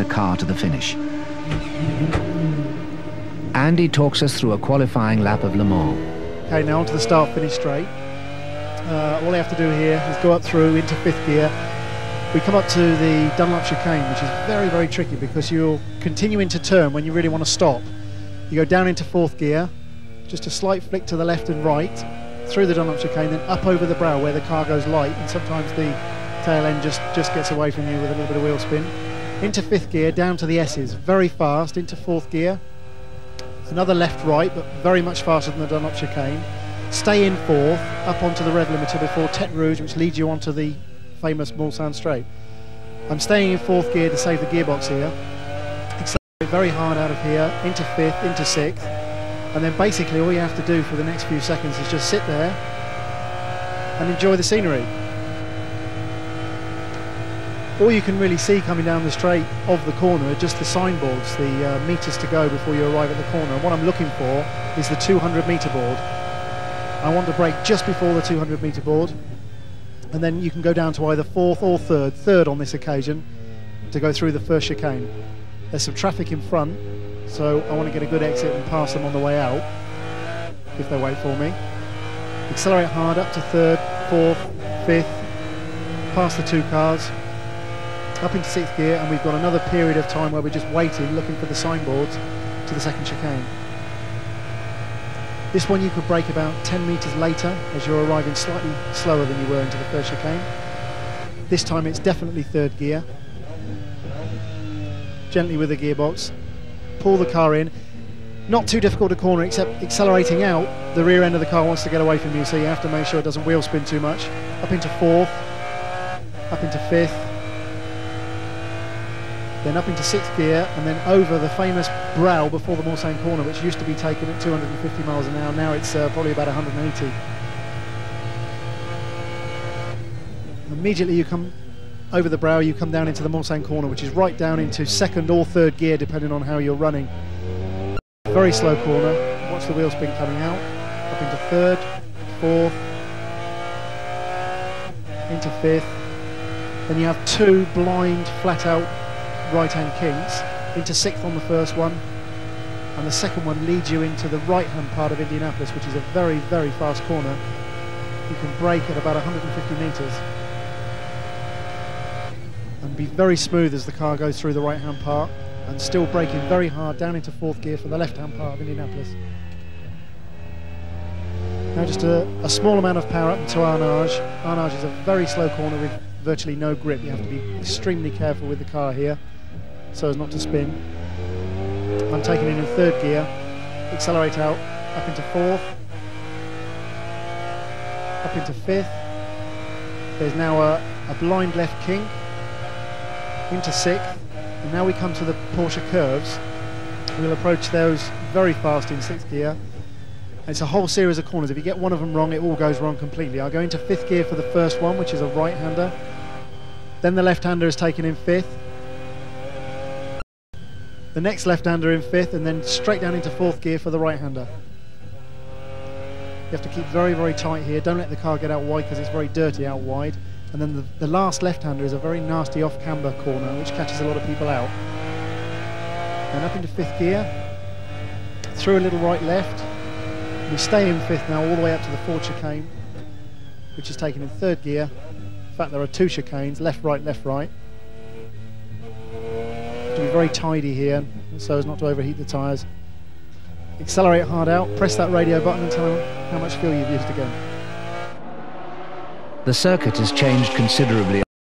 the car to the finish. Andy talks us through a qualifying lap of Le Mans. Okay, now onto the start-finish straight. All I have to do here is go up through into 5th gear. We come up to the Dunlop chicane, which is very, very tricky because you'll continue into turn when you really want to stop. You go down into 4th gear, just a slight flick to the left and right, through the Dunlop chicane, then up over the brow where the car goes light, and sometimes the tail end just gets away from you with a little bit of wheel spin. Into 5th gear, down to the S's, very fast, into 4th gear. Another left-right, but very much faster than the Dunlop chicane. Stay in 4th, up onto the rev limiter before Tete Rouge, which leads you onto the famous Mulsanne straight. I'm staying in 4th gear to save the gearbox here. Accelerate very hard out of here, into 5th, into 6th, and then basically all you have to do for the next few seconds is just sit there and enjoy the scenery. All you can really see coming down the straight of the corner are just the signboards, the meters to go before you arrive at the corner. And what I'm looking for is the 200 meter board. I want to brake just before the 200 meter board, and then you can go down to either 4th or 3rd, 3rd on this occasion, to go through the first chicane. There's some traffic in front, so I want to get a good exit and pass them on the way out, if they wait for me. Accelerate hard up to 3rd, 4th, 5th, past the 2 cars, up into 6th gear, and we've got another period of time where we're just waiting, looking for the signboards to the 2nd chicane. This one you could brake about 10 metres later as you're arriving slightly slower than you were into the first chicane. This time it's definitely 3rd gear. Gently with the gearbox, pull the car in. Not too difficult to corner, except accelerating out, the rear end of the car wants to get away from you, so you have to make sure it doesn't wheel spin too much. Up into 4th, up into 5th, then up into 6th gear, and then over the famous brow before the Mulsanne corner, which used to be taken at 250 miles an hour. Now it's probably about 180. Immediately you come over the brow, you come down into the Mulsanne corner, which is right down into 2nd or 3rd gear, depending on how you're running. Very slow corner. Watch the wheel spin coming out. Up into 3rd, 4th, into 5th. Then you have 2 blind, flat-out right-hand kinks, into 6th on the first one, and the second one leads you into the right-hand part of Indianapolis, which is a very, very fast corner. You can brake at about 150 metres and be very smooth as the car goes through the right-hand part, and still braking very hard down into 4th gear for the left-hand part of Indianapolis. Now just a small amount of power up into Arnage. Arnage is a very slow corner with virtually no grip. You have to be extremely careful with the car here so as not to spin. I'm taking it in 3rd gear, accelerate out, up into 4th, up into 5th. There's now a blind left kink, into 6th, and now we come to the Porsche curves. We'll approach those very fast in 6th gear. It's a whole series of corners. If you get one of them wrong, it all goes wrong completely. I'll go into 5th gear for the first one, which is a right-hander. Then the left-hander is taken in 5th. The next left-hander in 5th, and then straight down into 4th gear for the right-hander. You have to keep very, very tight here. Don't let the car get out wide because it's very dirty out wide. And then the last left-hander is a very nasty off-camber corner, which catches a lot of people out. And up into 5th gear, through a little right-left. We stay in 5th now, all the way up to the 4th chicane, which is taken in 3rd gear. In fact, there are 2 chicanes, left, right, left, right. To be very tidy here, so as not to overheat the tyres. Accelerate hard out, press that radio button and tell them how much fuel you've used again. The circuit has changed considerably